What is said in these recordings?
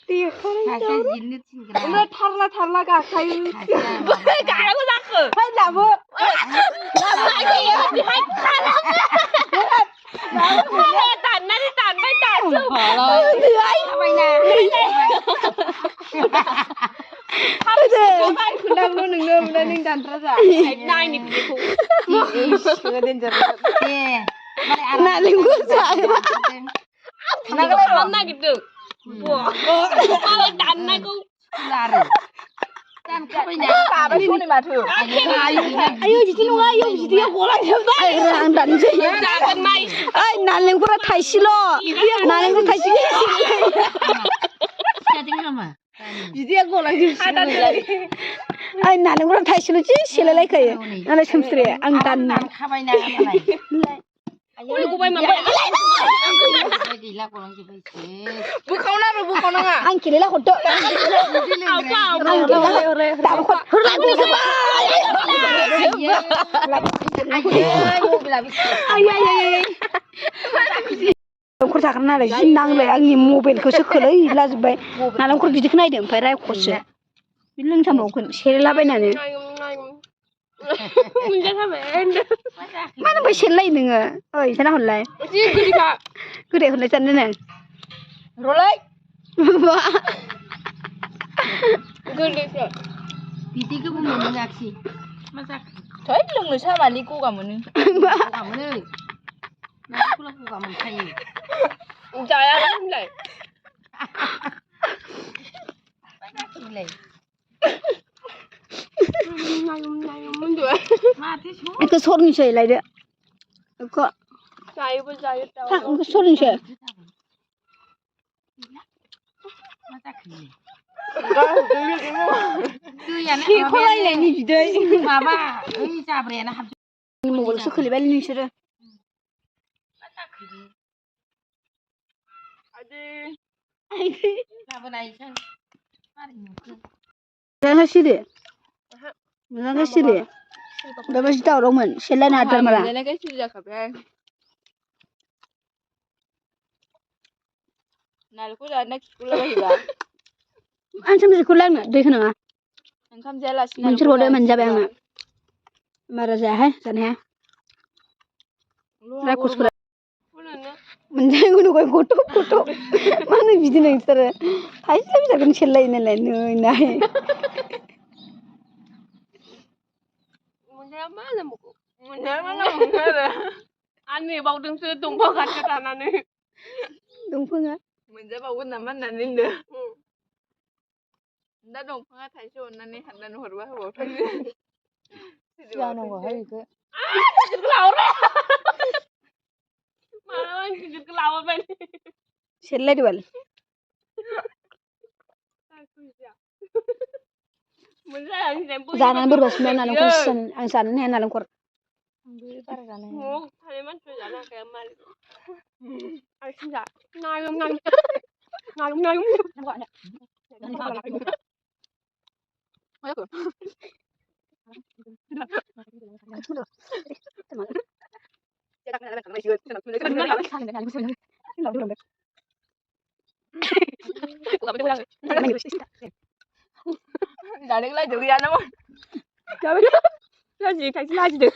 देखायनाय ओमफ्राय थारला गाखायो गानांगौ जाखो हाय लाबो दाननानै दानबाय दानसो खोन्थागौ नोंनो ओमफ्राय नों दानथ्रा जा नायनि बिदिखौ नालेंखर खालामनो नागिरदों मालाय दाननायखौ दाबाय सनै माथो आयौ बिदि नङा आयौ बिदैया गलांजोबबाय आं दानसै जागोन माइ ओइ नालेंखरा थाइसेल' नालेंखर थाइसे बिदैया गलांजोबसिगोन ओइ नालेंखरा थाइसेल' जि सेलायलायखायो नालाय सोमस्रे आं दानखाबायना बोखावनाङा आं खेलेला हरदो नालेंखर जाग्रा नालाय जि नांलाय आंनि मबाइलखौसो खोलैलाजोब्बाय नालेंखर बिदिखौ नायदो ओमफ्राय रायखसो बि लोंथामबावगोन सेलायलाबायनानै मानो ओमफ्राय सेलायो नोङो ओइ जाना हरलाय गोदै हरलाय जानो नों रलाय बिदिखौबो मोनलोङाखिसै मा जाखो थै लोंनो साबानि गगा मोनो गगा मोनो गगा मोनखायो जाया होनलाय बेखौ सरनोसै लायदो बेखौ जायोबो जायो सरनोसै सेख'लायनायनि बिदै माबा ओइ जाब्रायानो हाबजोब मबाइलसो खोलैबायलै नोंसोरो मोजां सिरि मोजां सिरि बेबायदि दावरावमोन सेलायनो आदार माला नालेंखर जाना खिगुलाबायबा आं सोमजिखौ लांनो दैखौ नङा ओंखाम जायालासिनो मोनसे हरदो मोनजाबाय आंनो बारा जायाहाय जानाया रायखसफोरा मोनजायो गथ' मानो बिदि नोंसोरो थाइसे फैसाखौनो सेलायो नालाय नै नाय मोनजाया मा जांबोखौ मोनजाया मा जांबोखौ आरो आं नेबावदोंसो दंफां खाथियाव थानानै दंफाङा मोनजाबावगोन नामा होननानै होनदों दा दंफाङा थाइसे अननानै हाननानै हरबा होबावथोंसै जानांगौहाय बेखौ मालाबा गिदिरखौ लाबोबाय सेलायदो बाल जानानै बोरैबासो मोनबाय नालेंखर आं जानोनो हाया नालेंखर बारा जानो हाया न'आव थानाय मानसिफोरा जानो हाखाया मालिक आइसिं जा नायम जानो लाजिदो गैया नामा लाजि खायसे लाजिदो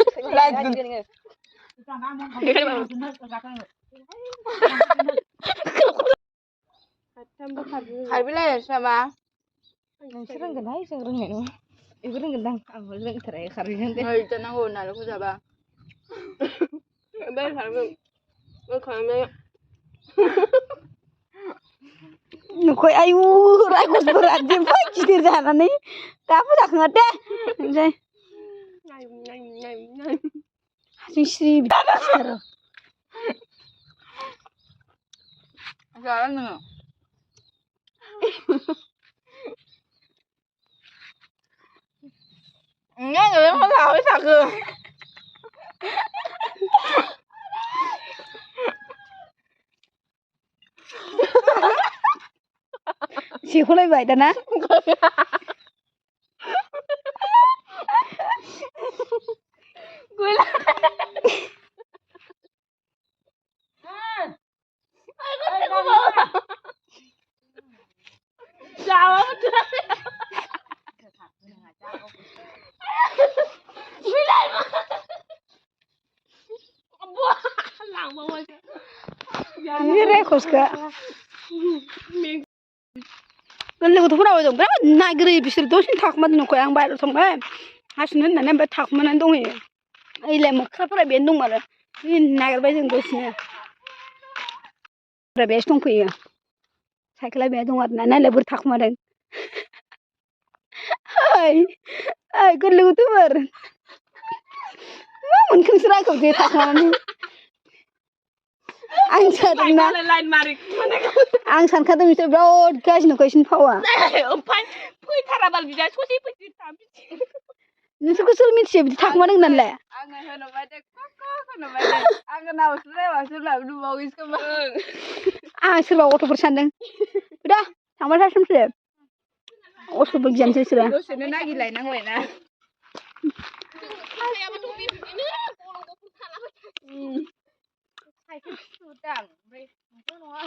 खारबोलायसै नामा नोंसोर रोंगोनहाय जों रोंनाय नङा बेबो रोंगोनदां आंबो रोंथारा खारहैनो दे जानांगौ नालेंखर जाबा ओमफ्राय खालामनाय नुखै आयु रायखसफोरा जेबो गिदिर जानानै दाबो जाखाङा दे ओमफ्राय हारसिं सिरि जाला नोङो नोङो मा लाबाय थाखो सेख'लायबाय दाना जावा बिलाय बुआ लांग बावा Ini rekos ka. Golle gथ'फोराबो दं बिराद नागिरो बिसोर दसेनो थाखुमादों नंखौ आं बाहेरायाव थांबाय हासुनो होननानै ओमफ्राय थाखुमानानै दंहैयो ओइलाय मोख्राफोरा बेनो दं आरो जि नागिरबाय जों दसेनो ओमफ्राय बेयावसो दंफैयो साइकेला बेयाव दं आरोना नायलाय बोरै थाखुमादों ओइ ओइ गोरलै गथ'फोर मा मोनखो नोंसोर आंखौ जे थाखुमानानै आं सानदोंना लाइन मारि आं सानखादों बिसोर बिराद गाज्रि नुगासिनो फावा ओमफ्राय फैथाराबाल बिदा ससे फैथार नोंसोरखौ सोर मिथियो बिदि थाखुमादों होननानैलाय आङो होनबाय दे होनबाय दे आङो नावसो नायबासो नुबावैसो खोमा आं सोरबा गथ'फोर सानदों दा थांबाय थासिमसो असबो गियानसै बिसोरो दसेनो नागिरलायनांबायना साइकेल सुदां ओमफ्राय नङा